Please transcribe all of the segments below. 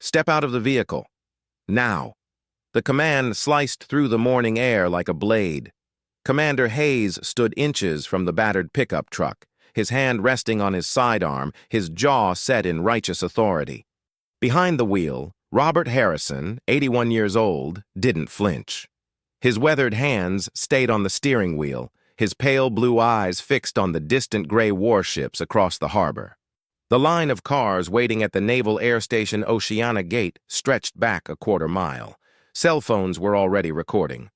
Step out of the vehicle. Now." The command sliced through the morning air like a blade. Commander Hayes stood inches from the battered pickup truck, his hand resting on his sidearm, his jaw set in righteous authority. Behind the wheel, Robert Harrison, 81 years old, didn't flinch. His weathered hands stayed on the steering wheel, his pale blue eyes fixed on the distant gray warships across the harbor. The line of cars waiting at the Naval Air Station Oceana gate stretched back a quarter mile. Cell phones were already recording.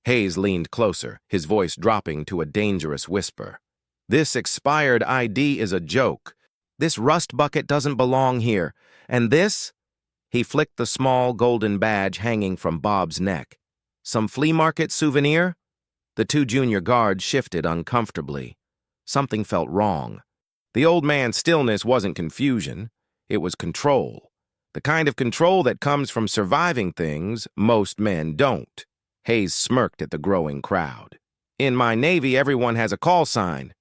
Hayes leaned closer, his voice dropping to a dangerous whisper. "This expired ID is a joke. This rust bucket doesn't belong here. And this?" He flicked the small golden badge hanging from Bob's neck. "Some flea market souvenir?" The two junior guards shifted uncomfortably. Something felt wrong. The old man's stillness wasn't confusion. It was control. The kind of control that comes from surviving things most men don't. Hayes smirked at the growing crowd. "In my Navy, everyone has a call sign.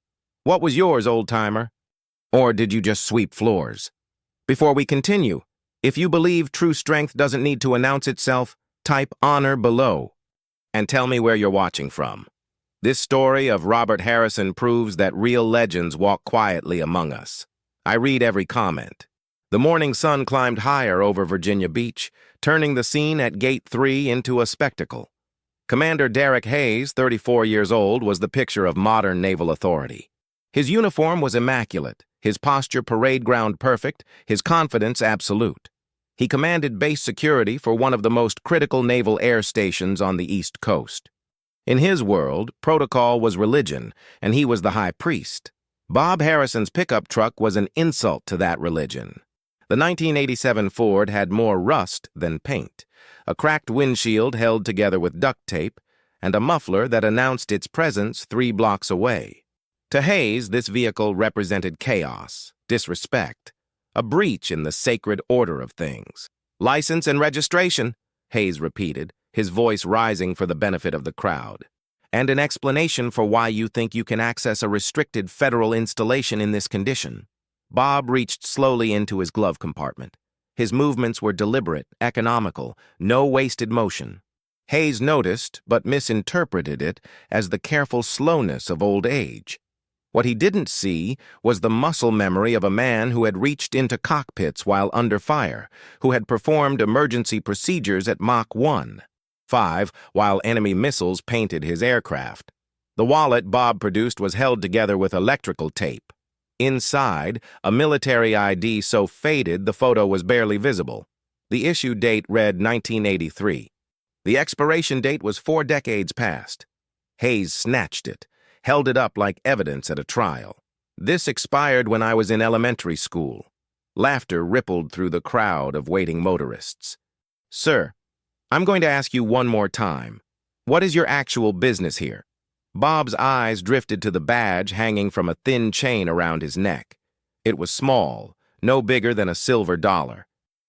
What was yours, old-timer? Or did you just sweep floors? Before we continue, if you believe true strength doesn't need to announce itself, type honor below. And tell me where you're watching from. This story of Robert Harrison proves that real legends walk quietly among us. I read every comment." The morning sun climbed higher over Virginia Beach, turning the scene at Gate 3 into a spectacle. Commander Derek Hayes, 34 years old, was the picture of modern naval authority. His uniform was immaculate, his posture parade ground perfect, his confidence absolute. He commanded base security for one of the most critical naval air stations on the East Coast. In his world, protocol was religion, and he was the high priest. Bob Harrison's pickup truck was an insult to that religion. The 1987 Ford had more rust than paint, a cracked windshield held together with duct tape, and a muffler that announced its presence 3 blocks away. To Hayes, this vehicle represented chaos, disrespect, a breach in the sacred order of things. "License and registration," Hayes repeated, his voice rising for the benefit of the crowd. "And an explanation for why you think you can access a restricted federal installation in this condition." Bob reached slowly into his glove compartment. His movements were deliberate, economical, no wasted motion. Hayes noticed, but misinterpreted it as the careful slowness of old age. What he didn't see was the muscle memory of a man who had reached into cockpits while under fire, who had performed emergency procedures at Mach 1.5 while enemy missiles painted his aircraft. The wallet Bob produced was held together with electrical tape. Inside, a military ID so faded the photo was barely visible. The issue date read 1983. The expiration date was 4 decades past. Hayes snatched it, held it up like evidence at a trial. "This expired when I was in elementary school." Laughter rippled through the crowd of waiting motorists. "Sir, I'm going to ask you one more time. What is your actual business here?" Bob's eyes drifted to the badge hanging from a thin chain around his neck. It was small, no bigger than a silver dollar.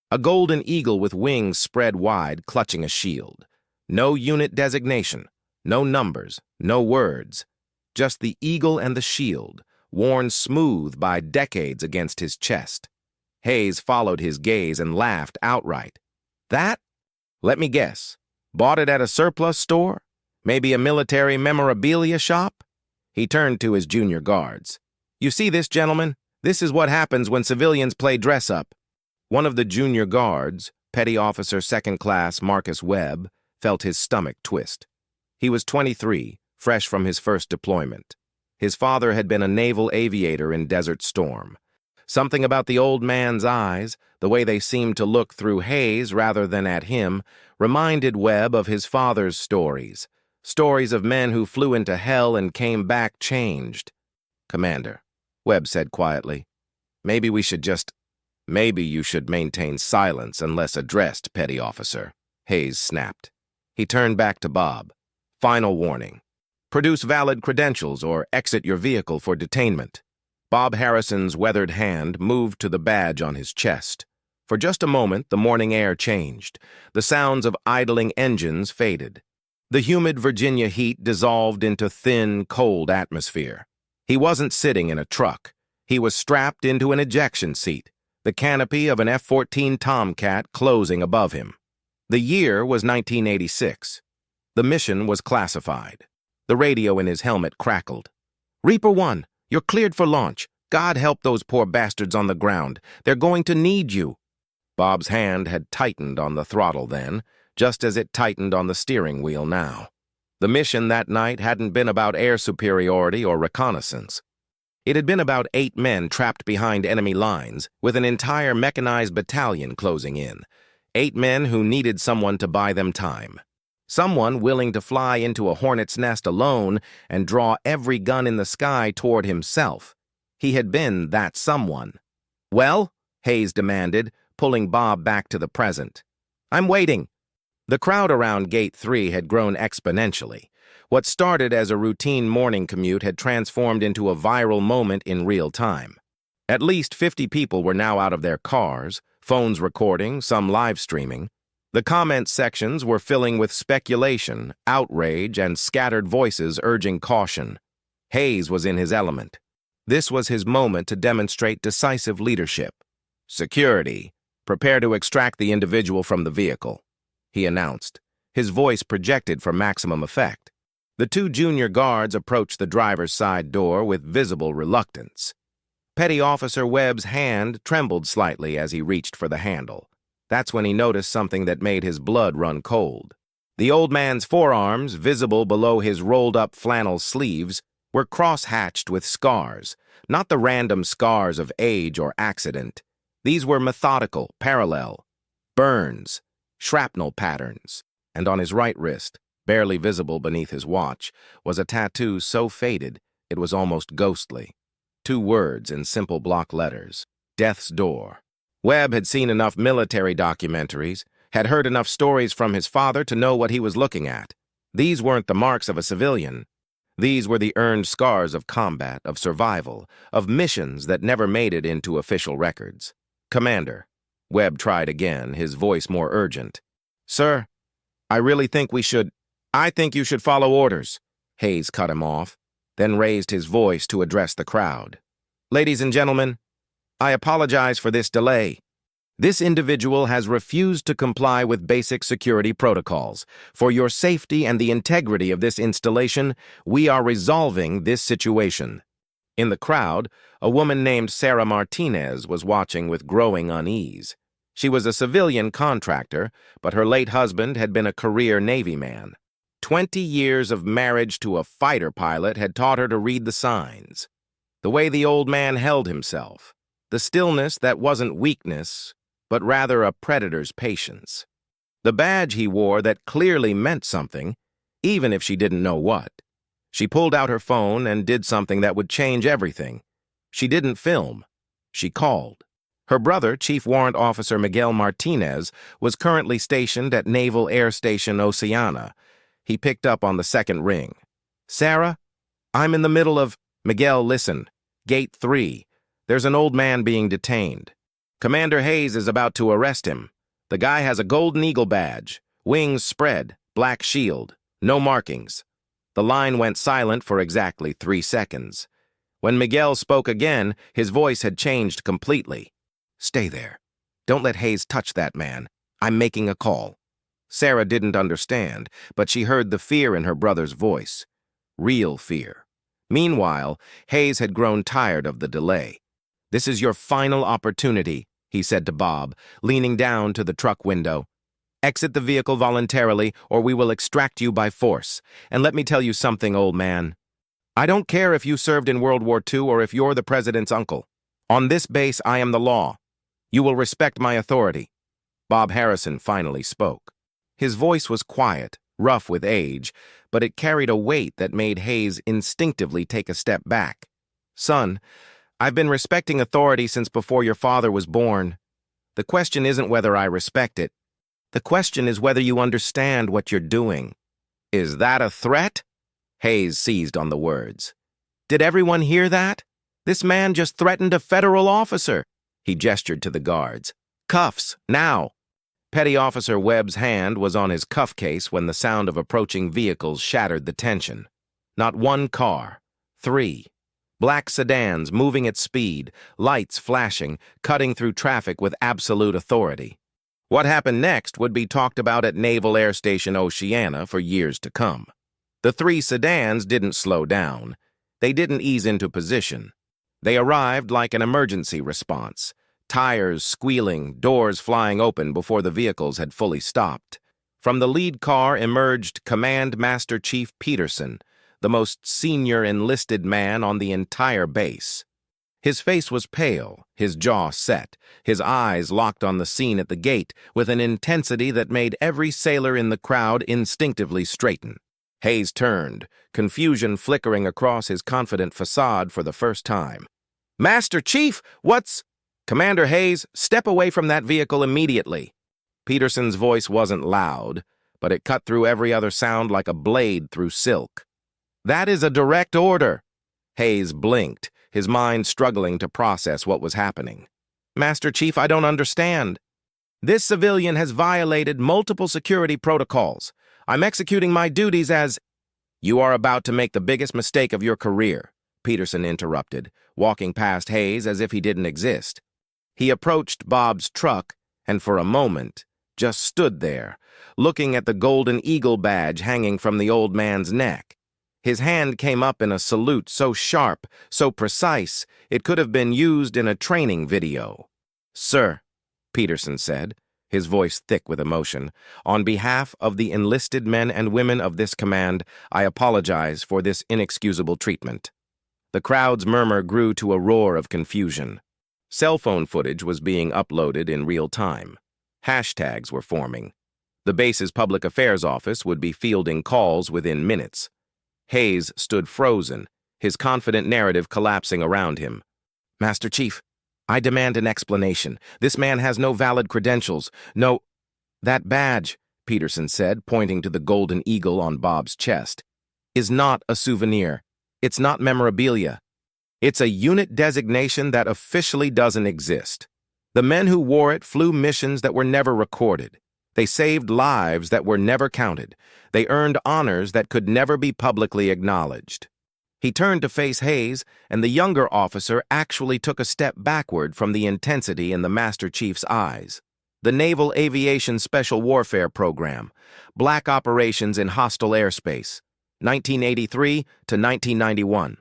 A golden eagle with wings spread wide, clutching a shield. No unit designation, no numbers, no words. Just the eagle and the shield, worn smooth by decades against his chest. Hayes followed his gaze and laughed outright. "That? Let me guess. Bought it at a surplus store? Maybe a military memorabilia shop?" He turned to his junior guards. "You see this, gentlemen? This is what happens when civilians play dress-up." One of the junior guards, Petty Officer Second Class Marcus Webb, felt his stomach twist. He was 23, fresh from his first deployment. His father had been a naval aviator in Desert Storm. Something about the old man's eyes, the way they seemed to look through Hayes rather than at him, reminded Webb of his father's stories. Stories of men who flew into hell and came back changed. "Commander," Webb said quietly, Maybe you should maintain silence unless addressed, Petty Officer," Hayes snapped. He turned back to Bob. "Final warning. Produce valid credentials or exit your vehicle for detainment." Bob Harrison's weathered hand moved to the badge on his chest. For just a moment, the morning air changed. The sounds of idling engines faded. The humid Virginia heat dissolved into thin, cold atmosphere. He wasn't sitting in a truck. He was strapped into an ejection seat, the canopy of an F-14 Tomcat closing above him. The year was 1986. The mission was classified. The radio in his helmet crackled. "Reaper 1, you're cleared for launch. God help those poor bastards on the ground. They're going to need you." Bob's hand had tightened on the throttle then, just as it tightened on the steering wheel now. The mission that night hadn't been about air superiority or reconnaissance. It had been about 8 men trapped behind enemy lines, with an entire mechanized battalion closing in. 8 men who needed someone to buy them time. Someone willing to fly into a hornet's nest alone and draw every gun in the sky toward himself. He had been that someone. "Well?" Hayes demanded, pulling Bob back to the present. "I'm waiting." The crowd around Gate 3 had grown exponentially. What started as a routine morning commute had transformed into a viral moment in real time. At least 50 people were now out of their cars, phones recording, some live streaming. The comment sections were filling with speculation, outrage, and scattered voices urging caution. Hayes was in his element. This was his moment to demonstrate decisive leadership. "Security, prepare to extract the individual from the vehicle," he announced, his voice projected for maximum effect. The 2 junior guards approached the driver's side door with visible reluctance. Petty Officer Webb's hand trembled slightly as he reached for the handle. That's when he noticed something that made his blood run cold. The old man's forearms, visible below his rolled-up flannel sleeves, were cross-hatched with scars, not the random scars of age or accident. These were methodical, parallel, burns, shrapnel patterns, and on his right wrist, barely visible beneath his watch, was a tattoo so faded it was almost ghostly. 2 words in simple block letters: Death's Door. Webb had seen enough military documentaries, had heard enough stories from his father to know what he was looking at. These weren't the marks of a civilian. These were the earned scars of combat, of survival, of missions that never made it into official records. "Commander," Webb tried again, his voice more urgent. "Sir, I think you should follow orders." Hayes cut him off, then raised his voice to address the crowd. "Ladies and gentlemen, I apologize for this delay. This individual has refused to comply with basic security protocols. For your safety and the integrity of this installation, we are resolving this situation." In the crowd, a woman named Sarah Martinez was watching with growing unease. She was a civilian contractor, but her late husband had been a career Navy man. 20 years of marriage to a fighter pilot had taught her to read the signs. The way the old man held himself, the stillness that wasn't weakness, but rather a predator's patience. The badge he wore that clearly meant something, even if she didn't know what. She pulled out her phone and did something that would change everything. She didn't film. She called. Her brother, Chief Warrant Officer Miguel Martinez, was currently stationed at Naval Air Station Oceana. He picked up on the second ring. "Sarah, I'm in the middle of—" "Miguel, listen. Gate 3. There's an old man being detained. Commander Hayes is about to arrest him. The guy has a Golden Eagle badge, wings spread, black shield, no markings." The line went silent for exactly 3 seconds. When Miguel spoke again, his voice had changed completely. "Stay there. Don't let Hayes touch that man. I'm making a call." Sarah didn't understand, but she heard the fear in her brother's voice. Real fear. Meanwhile, Hayes had grown tired of the delay. "This is your final opportunity," he said to Bob, leaning down to the truck window. "Exit the vehicle voluntarily, or we will extract you by force. And let me tell you something, old man. I don't care if you served in World War II or if you're the president's uncle. On this base, I am the law. You will respect my authority." Bob Harrison finally spoke. His voice was quiet, rough with age, but it carried a weight that made Hayes instinctively take a step back. "Son, I've been respecting authority since before your father was born. The question isn't whether I respect it. The question is whether you understand what you're doing." "Is that a threat?" Hayes seized on the words. "Did everyone hear that? This man just threatened a federal officer." He gestured to the guards. "Cuffs, now." Petty Officer Webb's hand was on his cuff case when the sound of approaching vehicles shattered the tension. Not 1 car, 3. Black sedans moving at speed, lights flashing, cutting through traffic with absolute authority. What happened next would be talked about at Naval Air Station Oceana for years to come. The three sedans didn't slow down. They didn't ease into position. They arrived like an emergency response, tires squealing, doors flying open before the vehicles had fully stopped. From the lead car emerged Command Master Chief Peterson, the most senior enlisted man on the entire base. His face was pale, his jaw set, his eyes locked on the scene at the gate with an intensity that made every sailor in the crowd instinctively straighten. Hayes turned, confusion flickering across his confident facade for the first time. "Master Chief, what's—" "Commander Hayes, step away from that vehicle immediately." Peterson's voice wasn't loud, but it cut through every other sound like a blade through silk. "That is a direct order." Hayes blinked, his mind struggling to process what was happening. "Master Chief, I don't understand. This civilian has violated multiple security protocols. I'm executing my duties as—" "You are about to make the biggest mistake of your career," Peterson interrupted, walking past Hayes as if he didn't exist. He approached Bob's truck and for a moment just stood there, looking at the golden eagle badge hanging from the old man's neck. His hand came up in a salute so sharp, so precise, it could have been used in a training video. "Sir," Peterson said, his voice thick with emotion, "on behalf of the enlisted men and women of this command, I apologize for this inexcusable treatment." The crowd's murmur grew to a roar of confusion. Cell phone footage was being uploaded in real time. Hashtags were forming. The base's public affairs office would be fielding calls within minutes. Hayes stood frozen, his confident narrative collapsing around him. "Master Chief, I demand an explanation. This man has no valid credentials, no—" "That badge," Peterson said, pointing to the golden eagle on Bob's chest, "is not a souvenir. It's not memorabilia. It's a unit designation that officially doesn't exist. The men who wore it flew missions that were never recorded. They saved lives that were never counted. They earned honors that could never be publicly acknowledged." He turned to face Hayes, and the younger officer actually took a step backward from the intensity in the Master Chief's eyes. The Naval Aviation Special Warfare Program, Black Operations in Hostile Airspace, 1983 to 1991.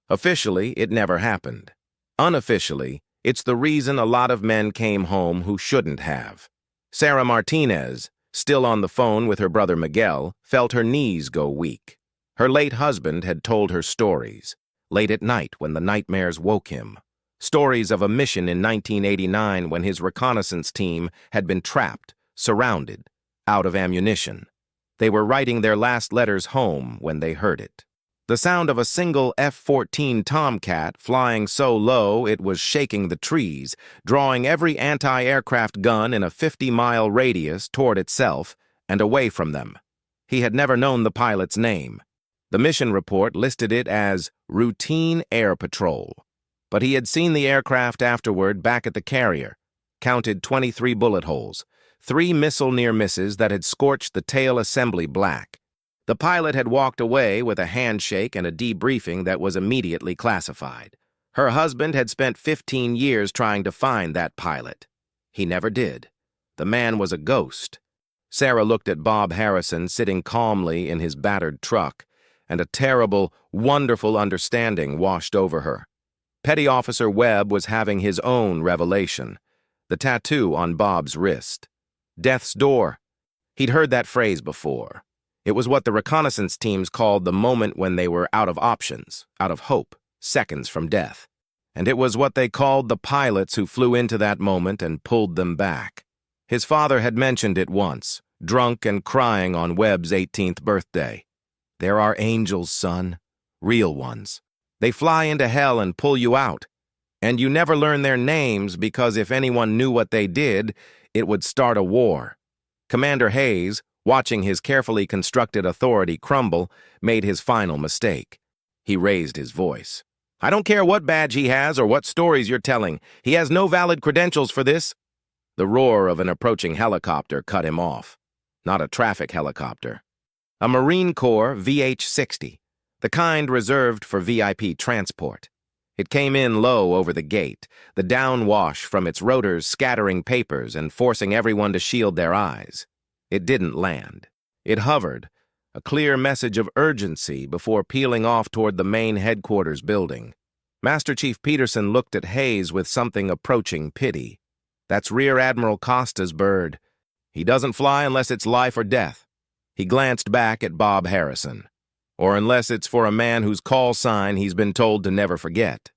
Officially, it never happened. Unofficially, it's the reason a lot of men came home who shouldn't have. Sarah Martinez, still on the phone with her brother Miguel, felt her knees go weak. Her late husband had told her stories, late at night when the nightmares woke him. Stories of a mission in 1989 when his reconnaissance team had been trapped, surrounded, out of ammunition. They were writing their last letters home when they heard it. The sound of a single F-14 Tomcat flying so low it was shaking the trees, drawing every anti-aircraft gun in a 50-mile radius toward itself and away from them. He had never known the pilot's name. The mission report listed it as routine air patrol. But he had seen the aircraft afterward back at the carrier, counted 23 bullet holes, 3 missile near misses that had scorched the tail assembly black. The pilot had walked away with a handshake and a debriefing that was immediately classified. Her husband had spent 15 years trying to find that pilot. He never did. The man was a ghost. Sarah looked at Bob Harrison sitting calmly in his battered truck, and a terrible, wonderful understanding washed over her. Petty Officer Webb was having his own revelation. The tattoo on Bob's wrist. Death's door. He'd heard that phrase before. It was what the reconnaissance teams called the moment when they were out of options, out of hope, seconds from death. And it was what they called the pilots who flew into that moment and pulled them back. His father had mentioned it once, drunk and crying on Webb's 18th birthday. There are angels, son, real ones. They fly into hell and pull you out. And you never learn their names because if anyone knew what they did, it would start a war. Commander Hayes, watching his carefully constructed authority crumble, made his final mistake. He raised his voice. "I don't care what badge he has or what stories you're telling. He has no valid credentials for this." The roar of an approaching helicopter cut him off. Not a traffic helicopter. A Marine Corps VH-60, the kind reserved for VIP transport. It came in low over the gate, the downwash from its rotors scattering papers and forcing everyone to shield their eyes. It didn't land. It hovered, a clear message of urgency before peeling off toward the main headquarters building. Master Chief Peterson looked at Hayes with something approaching pity. That's Rear Admiral Costa's bird. He doesn't fly unless it's life or death. He glanced back at Bob Harrison. Or unless it's for a man whose call sign he's been told to never forget.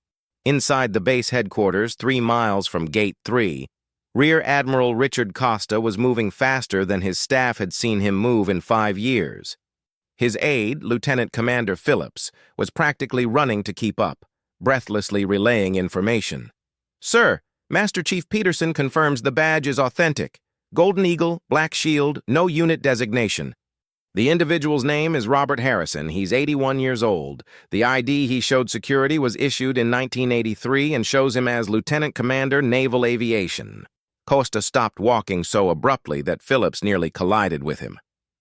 Inside the base headquarters, 3 miles from Gate 3, Rear Admiral Richard Costa was moving faster than his staff had seen him move in 5 years. His aide, Lieutenant Commander Phillips, was practically running to keep up, breathlessly relaying information. "Sir, Master Chief Peterson confirms the badge is authentic. Golden Eagle, Black Shield, no unit designation. The individual's name is Robert Harrison. He's 81 years old. The ID he showed security was issued in 1983 and shows him as Lieutenant Commander, Naval Aviation." Costa stopped walking so abruptly that Phillips nearly collided with him.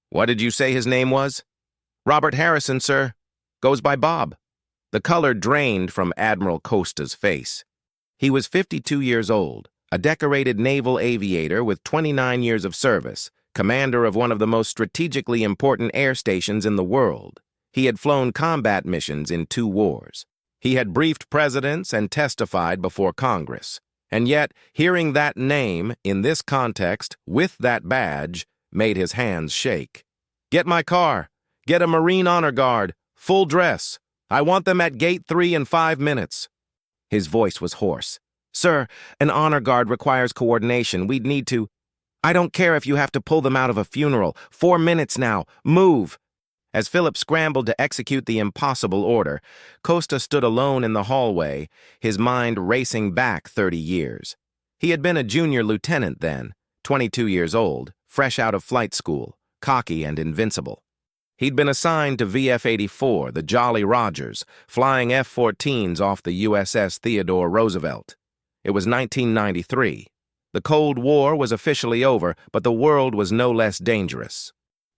"What did you say his name was?" "Robert Harrison, sir. Goes by Bob." The color drained from Admiral Costa's face. He was 52 years old, a decorated naval aviator with 29 years of service, commander of one of the most strategically important air stations in the world. He had flown combat missions in 2 wars. He had briefed presidents and testified before Congress. And yet, hearing that name, in this context, with that badge, made his hands shake. "Get my car. Get a Marine Honor Guard. Full dress. I want them at Gate 3 in 5 minutes. His voice was hoarse. "Sir, an honor guard requires coordination. We'd need to—" "I don't care if you have to pull them out of a funeral. 4 minutes now. Move!" As Philip scrambled to execute the impossible order, Costa stood alone in the hallway, his mind racing back 30 years. He had been a junior lieutenant then, 22 years old, fresh out of flight school, cocky and invincible. He'd been assigned to VF-84, the Jolly Rogers, flying F-14s off the USS Theodore Roosevelt. It was 1993. The Cold War was officially over, but the world was no less dangerous.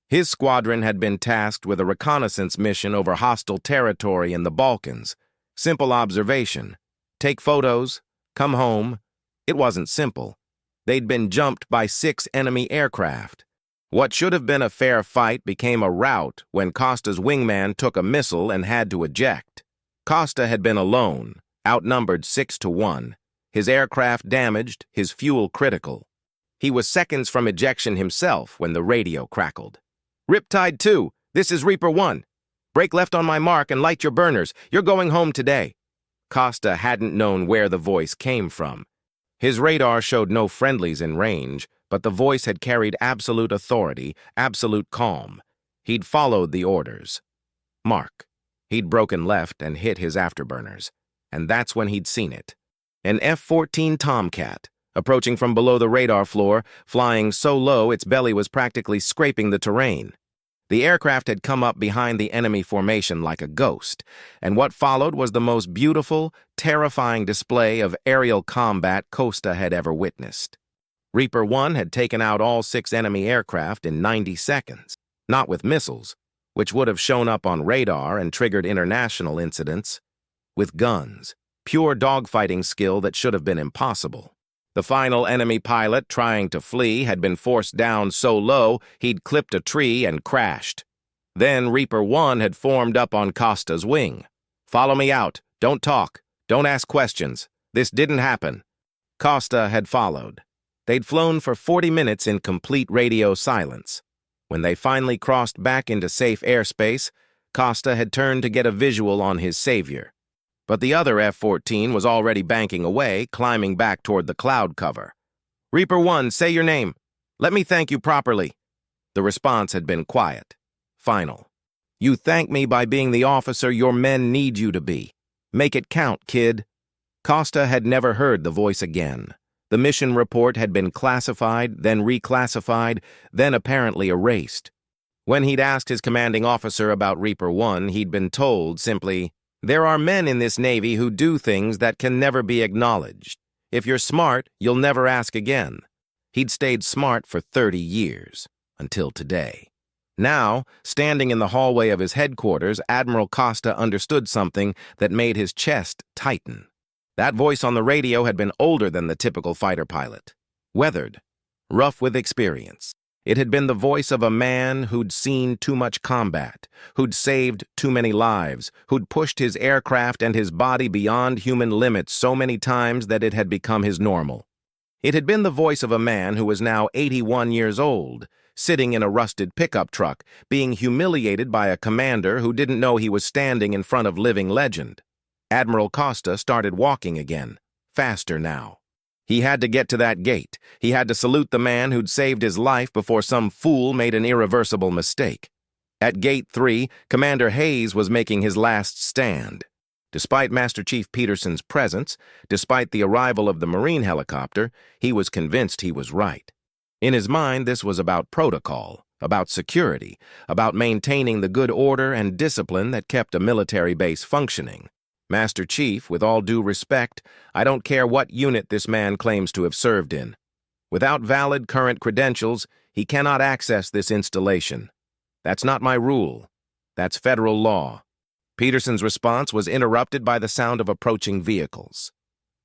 His squadron had been tasked with a reconnaissance mission over hostile territory in the Balkans. Simple observation. Take photos. Come home. It wasn't simple. They'd been jumped by 6 enemy aircraft. What should have been a fair fight became a rout when Costa's wingman took a missile and had to eject. Costa had been alone, outnumbered 6-1. His aircraft damaged, his fuel critical. He was seconds from ejection himself when the radio crackled. "Riptide 2, this is Reaper 1. Break left on my mark and light your burners. You're going home today." Costa hadn't known where the voice came from. His radar showed no friendlies in range, but the voice had carried absolute authority, absolute calm. He'd followed the orders. Mark. He'd broken left and hit his afterburners. And that's when he'd seen it. An F-14 Tomcat, approaching from below the radar floor, flying so low its belly was practically scraping the terrain. The aircraft had come up behind the enemy formation like a ghost, and what followed was the most beautiful, terrifying display of aerial combat Costa had ever witnessed. Reaper 1 had taken out all 6 enemy aircraft in 90 seconds, not with missiles, which would have shown up on radar and triggered international incidents, with guns, pure dogfighting skill that should have been impossible. The final enemy pilot, trying to flee, had been forced down so low he'd clipped a tree and crashed. Then Reaper 1 had formed up on Costa's wing. "Follow me out. Don't talk. Don't ask questions. This didn't happen." Costa had followed. They'd flown for 40 minutes in complete radio silence. When they finally crossed back into safe airspace, Costa had turned to get a visual on his savior. But the other F-14 was already banking away, climbing back toward the cloud cover. "Reaper 1, say your name. Let me thank you properly." The response had been quiet, final. "You thank me by being the officer your men need you to be. Make it count, kid." Costa had never heard the voice again. The mission report had been classified, then reclassified, then apparently erased. When he'd asked his commanding officer about Reaper 1, he'd been told simply, "There are men in this Navy who do things that can never be acknowledged. If you're smart, you'll never ask again." He'd stayed smart for 30 years, until today. Now, standing in the hallway of his headquarters, Admiral Costa understood something that made his chest tighten. That voice on the radio had been older than the typical fighter pilot. Weathered, rough with experience. It had been the voice of a man who'd seen too much combat, who'd saved too many lives, who'd pushed his aircraft and his body beyond human limits so many times that it had become his normal. It had been the voice of a man who was now 81 years old, sitting in a rusted pickup truck, being humiliated by a commander who didn't know he was standing in front of living legend. Admiral Costa started walking again, faster now. He had to get to that gate. He had to salute the man who'd saved his life before some fool made an irreversible mistake. At Gate 3, Commander Hayes was making his last stand. Despite Master Chief Peterson's presence, despite the arrival of the Marine helicopter, he was convinced he was right. In his mind, this was about protocol, about security, about maintaining the good order and discipline that kept a military base functioning. Master Chief, with all due respect, I don't care what unit this man claims to have served in. Without valid current credentials, he cannot access this installation. That's not my rule. That's federal law. Peterson's response was interrupted by the sound of approaching vehicles.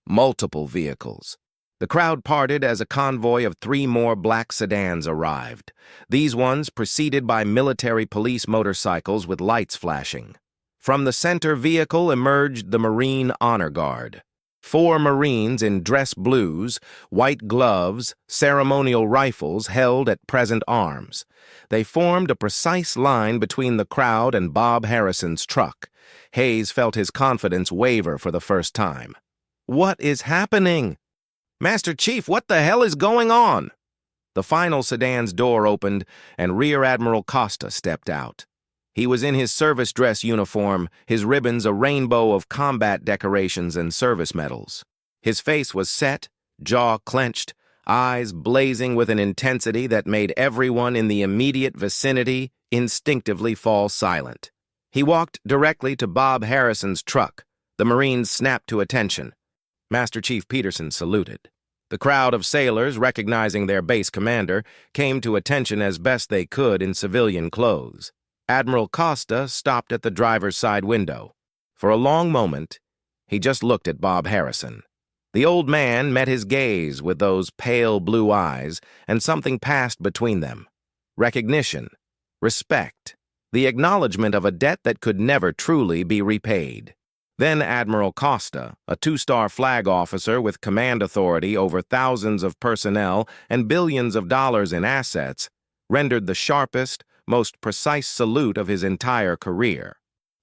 Multiple vehicles. The crowd parted as a convoy of 3 more black sedans arrived. These ones preceded by military police motorcycles with lights flashing. From the center vehicle emerged the Marine Honor Guard. 4 Marines in dress blues, white gloves, ceremonial rifles held at present arms. They formed a precise line between the crowd and Bob Harrison's truck. Hayes felt his confidence waver for the first time. What is happening? Master Chief, what the hell is going on? The final sedan's door opened and Rear Admiral Costa stepped out. He was in his service dress uniform, his ribbons a rainbow of combat decorations and service medals. His face was set, jaw clenched, eyes blazing with an intensity that made everyone in the immediate vicinity instinctively fall silent. He walked directly to Bob Harrison's truck. The Marines snapped to attention. Master Chief Peterson saluted. The crowd of sailors, recognizing their base commander, came to attention as best they could in civilian clothes. Admiral Costa stopped at the driver's side window. For a long moment, he just looked at Bob Harrison. The old man met his gaze with those pale blue eyes, and something passed between them. Recognition, respect, the acknowledgement of a debt that could never truly be repaid. Then Admiral Costa, a 2-star flag officer with command authority over thousands of personnel and billions of dollars in assets, rendered the sharpest, most precise salute of his entire career.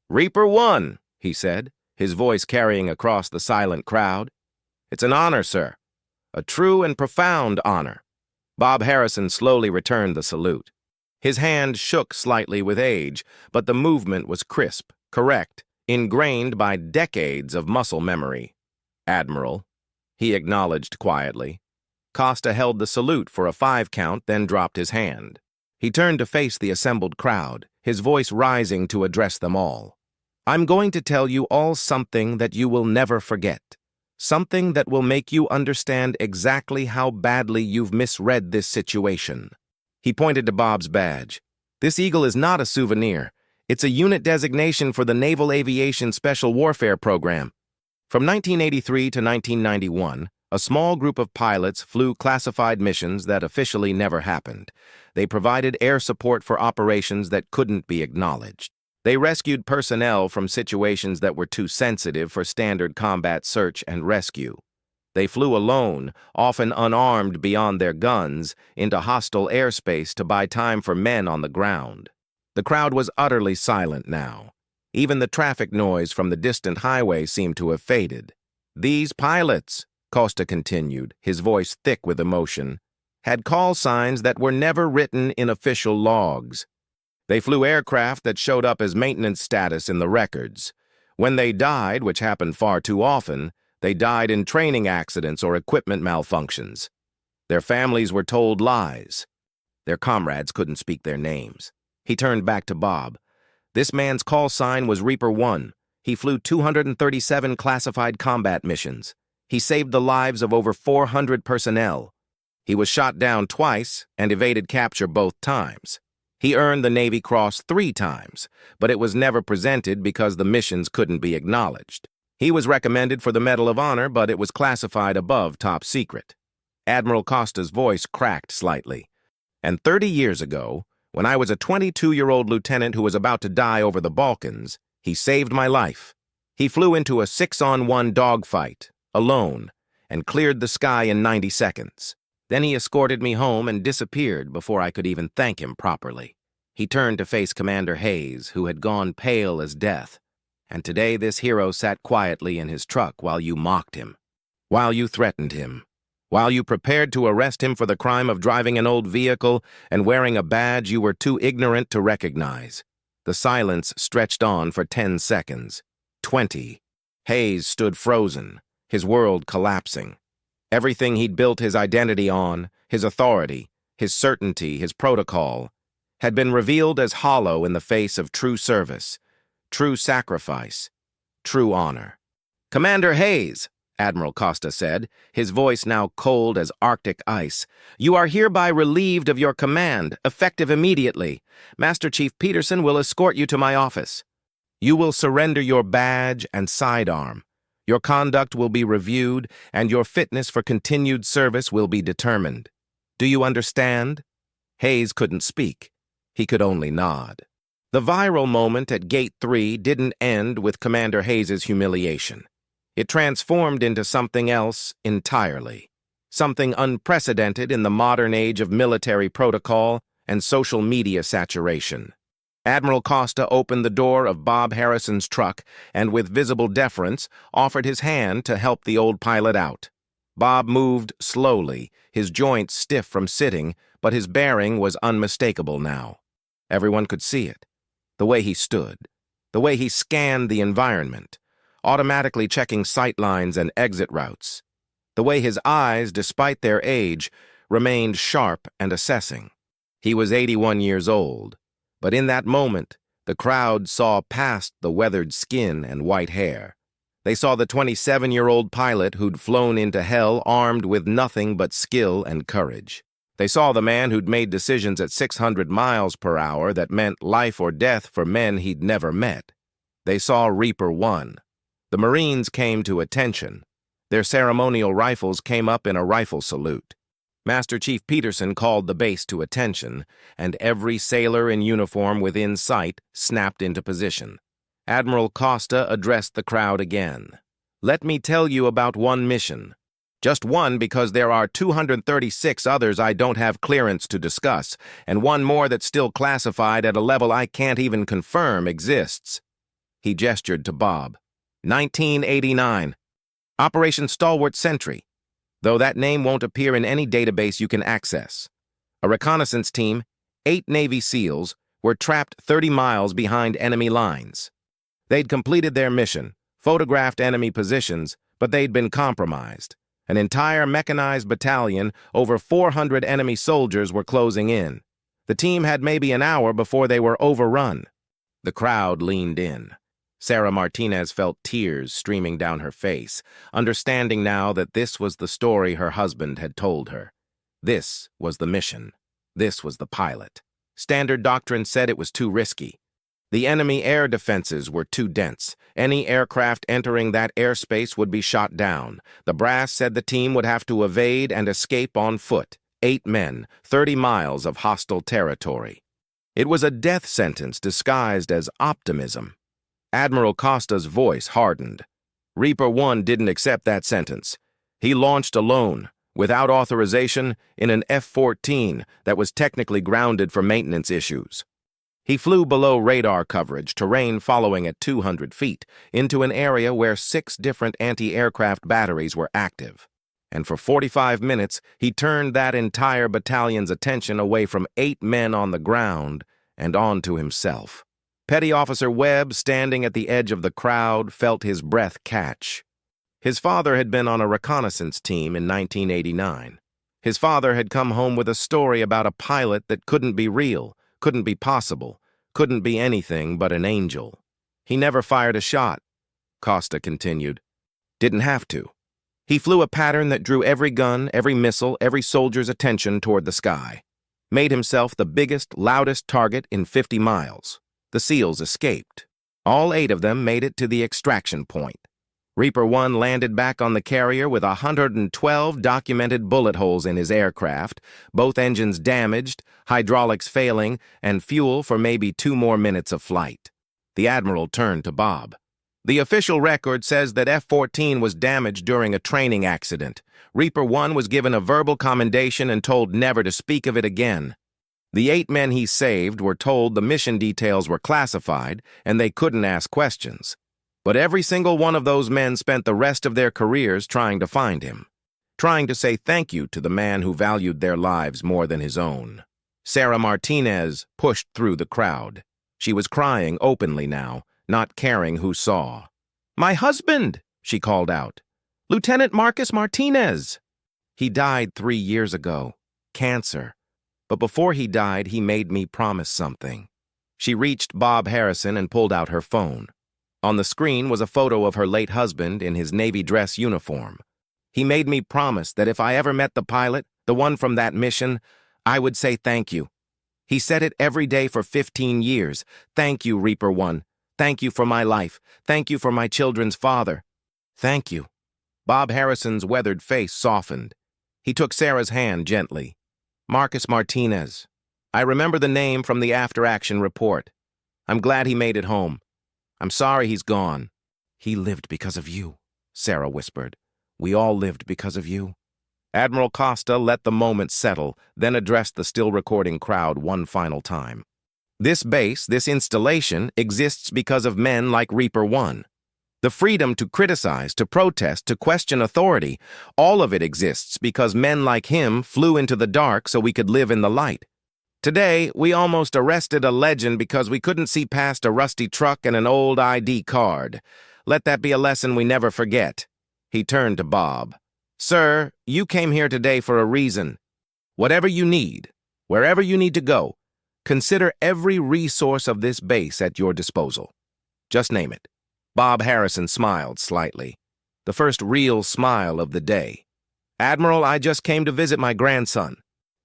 "Reaper 1, he said, his voice carrying across the silent crowd. "It's an honor, sir. A true and profound honor." Bob Harrison slowly returned the salute. His hand shook slightly with age, but the movement was crisp, correct, ingrained by decades of muscle memory. "Admiral," he acknowledged quietly. Costa held the salute for a 5 count, then dropped his hand. He turned to face the assembled crowd, his voice rising to address them all. "I'm going to tell you all something that you will never forget. Something that will make you understand exactly how badly you've misread this situation." He pointed to Bob's badge. "This eagle is not a souvenir. It's a unit designation for the Naval Aviation Special Warfare Program. From 1983 to 1991, a small group of pilots flew classified missions that officially never happened. They provided air support for operations that couldn't be acknowledged. They rescued personnel from situations that were too sensitive for standard combat search and rescue. They flew alone, often unarmed beyond their guns, into hostile airspace to buy time for men on the ground. The crowd was utterly silent now. Even the traffic noise from the distant highway seemed to have faded. "These pilots," Costa continued, his voice thick with emotion, "had call signs that were never written in official logs. They flew aircraft that showed up as maintenance status in the records. When they died, which happened far too often, they died in training accidents or equipment malfunctions. Their families were told lies. Their comrades couldn't speak their names." He turned back to Bob. "This man's call sign was Reaper 1. He flew 237 classified combat missions. He saved the lives of over 400 personnel. He was shot down twice and evaded capture both times. He earned the Navy Cross 3 times, but it was never presented because the missions couldn't be acknowledged. He was recommended for the Medal of Honor, but it was classified above top secret. Admiral Costa's voice cracked slightly. And 30 years ago, when I was a 22-year-old lieutenant who was about to die over the Balkans, he saved my life. He flew into a 6-on-1 dogfight, alone, and cleared the sky in 90 seconds. Then he escorted me home and disappeared before I could even thank him properly. He turned to face Commander Hayes, who had gone pale as death. And today this hero sat quietly in his truck while you mocked him, while you threatened him, while you prepared to arrest him for the crime of driving an old vehicle and wearing a badge you were too ignorant to recognize. The silence stretched on for 10 seconds. 20. Hayes stood frozen, his world collapsing. Everything he'd built his identity on, his authority, his certainty, his protocol, had been revealed as hollow in the face of true service, true sacrifice, true honor. "Commander Hayes," Admiral Costa said, his voice now cold as Arctic ice, "you are hereby relieved of your command, effective immediately. Master Chief Peterson will escort you to my office. You will surrender your badge and sidearm. Your conduct will be reviewed, and your fitness for continued service will be determined. Do you understand?" Hayes couldn't speak. He could only nod. The viral moment at Gate 3 didn't end with Commander Hayes' humiliation. It transformed into something else entirely. Something unprecedented in the modern age of military protocol and social media saturation. Admiral Costa opened the door of Bob Harrison's truck and, with visible deference, offered his hand to help the old pilot out. Bob moved slowly, his joints stiff from sitting, but his bearing was unmistakable now. Everyone could see it. The way he stood, the way he scanned the environment, automatically checking sight lines and exit routes, the way his eyes, despite their age, remained sharp and assessing. He was 81 years old, but in that moment, the crowd saw past the weathered skin and white hair. They saw the 27-year-old pilot who'd flown into hell armed with nothing but skill and courage. They saw the man who'd made decisions at 600 miles per hour that meant life or death for men he'd never met. They saw Reaper 1. The Marines came to attention. Their ceremonial rifles came up in a rifle salute. Master Chief Peterson called the base to attention, and every sailor in uniform within sight snapped into position. Admiral Costa addressed the crowd again. "Let me tell you about one mission. Just one, because there are 236 others I don't have clearance to discuss, and one more that's still classified at a level I can't even confirm exists." He gestured to Bob. 1989. Operation Stalwart Sentry, though that name won't appear in any database you can access. A reconnaissance team, 8 Navy SEALs, were trapped 30 miles behind enemy lines. They'd completed their mission, photographed enemy positions, but they'd been compromised. An entire mechanized battalion, over 400 enemy soldiers were closing in. The team had maybe an hour before they were overrun. The crowd leaned in. Sarah Martinez felt tears streaming down her face, understanding now that this was the story her husband had told her. This was the mission. This was the pilot. Standard doctrine said it was too risky. The enemy air defenses were too dense. Any aircraft entering that airspace would be shot down. The brass said the team would have to evade and escape on foot. 8 men, 30 miles of hostile territory. It was a death sentence disguised as optimism. Admiral Costa's voice hardened. Reaper 1 didn't accept that sentence. He launched alone, without authorization, in an F-14 that was technically grounded for maintenance issues. He flew below radar coverage, terrain following at 200 feet, into an area where 6 different anti-aircraft batteries were active. And for 45 minutes, he turned that entire battalion's attention away from 8 men on the ground and onto himself. Petty Officer Webb, standing at the edge of the crowd, felt his breath catch. His father had been on a reconnaissance team in 1989. His father had come home with a story about a pilot that couldn't be real, couldn't be possible, couldn't be anything but an angel. He never fired a shot, Costa continued. Didn't have to. He flew a pattern that drew every gun, every missile, every soldier's attention toward the sky. made himself the biggest, loudest target in 50 miles. The SEALs escaped. All 8 of them made it to the extraction point. Reaper 1 landed back on the carrier with 112 documented bullet holes in his aircraft, both engines damaged, hydraulics failing, and fuel for maybe 2 more minutes of flight. The Admiral turned to Bob. The official record says that F-14 was damaged during a training accident. Reaper 1 was given a verbal commendation and told never to speak of it again. The 8 men he saved were told the mission details were classified and they couldn't ask questions. But every single one of those men spent the rest of their careers trying to find him, trying to say thank you to the man who valued their lives more than his own. Sarah Martinez pushed through the crowd. She was crying openly now, not caring who saw. "My husband!" she called out. "Lieutenant Marcus Martinez!" He died 3 years ago. Cancer. But before he died, he made me promise something. She reached Bob Harrison and pulled out her phone. On the screen was a photo of her late husband in his Navy dress uniform. "He made me promise that if I ever met the pilot, the one from that mission, I would say thank you. He said it every day for 15 years. Thank you, Reaper 1. Thank you for my life. Thank you for my children's father. Thank you." Bob Harrison's weathered face softened. He took Sarah's hand gently. "Marcus Martinez. I remember the name from the after-action report. I'm glad he made it home. I'm sorry he's gone." "He lived because of you," Sarah whispered. "We all lived because of you." Admiral Costa let the moment settle, then addressed the still-recording crowd one final time. "This base, this installation, exists because of men like Reaper 1. The freedom to criticize, to protest, to question authority, all of it exists because men like him flew into the dark so we could live in the light. Today, we almost arrested a legend because we couldn't see past a rusty truck and an old ID card. Let that be a lesson we never forget." He turned to Bob. "Sir, you came here today for a reason. Whatever you need, wherever you need to go, consider every resource of this base at your disposal. Just name it." Bob Harrison smiled slightly, the first real smile of the day. "Admiral, I just came to visit my grandson.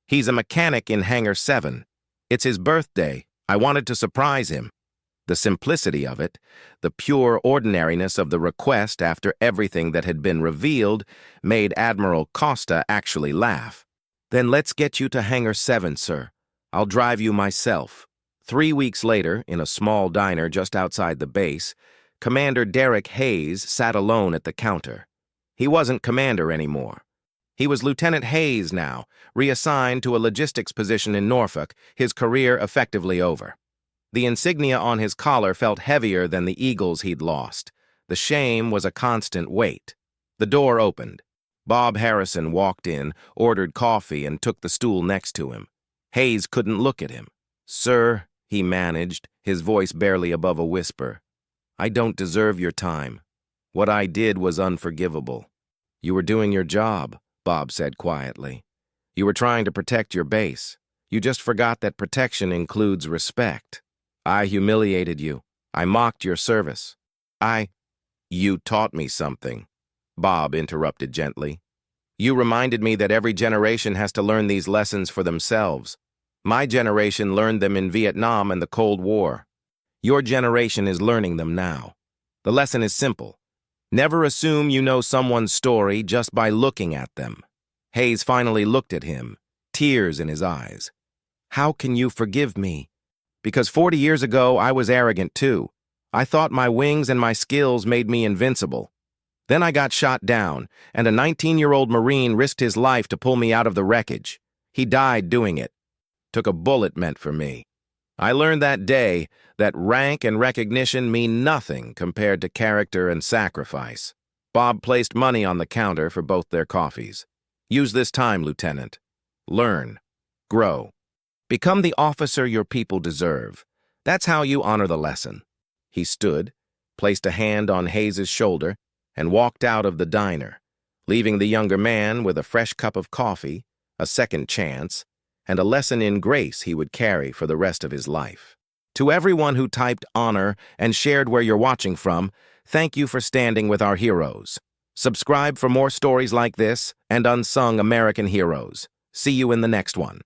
He's a mechanic in Hangar 7. It's his birthday. I wanted to surprise him." The simplicity of it, the pure ordinariness of the request after everything that had been revealed, made Admiral Costa actually laugh. "Then let's get you to Hangar 7, sir. I'll drive you myself." 3 weeks later, in a small diner just outside the base, Commander Derek Hayes sat alone at the counter. He wasn't commander anymore. He was Lieutenant Hayes now, reassigned to a logistics position in Norfolk, his career effectively over. The insignia on his collar felt heavier than the eagles he'd lost. The shame was a constant weight. The door opened. Bob Harrison walked in, ordered coffee, and took the stool next to him. Hayes couldn't look at him. "Sir," he managed, his voice barely above a whisper, "I don't deserve your time. What I did was unforgivable." "You were doing your job," Bob said quietly. "You were trying to protect your base. You just forgot that protection includes respect. I humiliated you. I mocked your service. You taught me something," Bob interrupted gently. "You reminded me that every generation has to learn these lessons for themselves. My generation learned them in Vietnam and the Cold War. Your generation is learning them now. The lesson is simple. Never assume you know someone's story just by looking at them." Hayes finally looked at him, tears in his eyes. "How can you forgive me? Because 40 years ago, I was arrogant too. I thought my wings and my skills made me invincible. Then I got shot down, and a 19-year-old Marine risked his life to pull me out of the wreckage. He died doing it. Took a bullet meant for me. I learned that day that rank and recognition mean nothing compared to character and sacrifice." Bob placed money on the counter for both their coffees. "Use this time, Lieutenant. Learn. Grow. Become the officer your people deserve. That's how you honor the lesson." He stood, placed a hand on Hayes' shoulder, and walked out of the diner, leaving the younger man with a fresh cup of coffee, a second chance, and a lesson in grace he would carry for the rest of his life. To everyone who typed honor and shared where you're watching from, thank you for standing with our heroes. Subscribe for more stories like this and unsung American heroes. See you in the next one.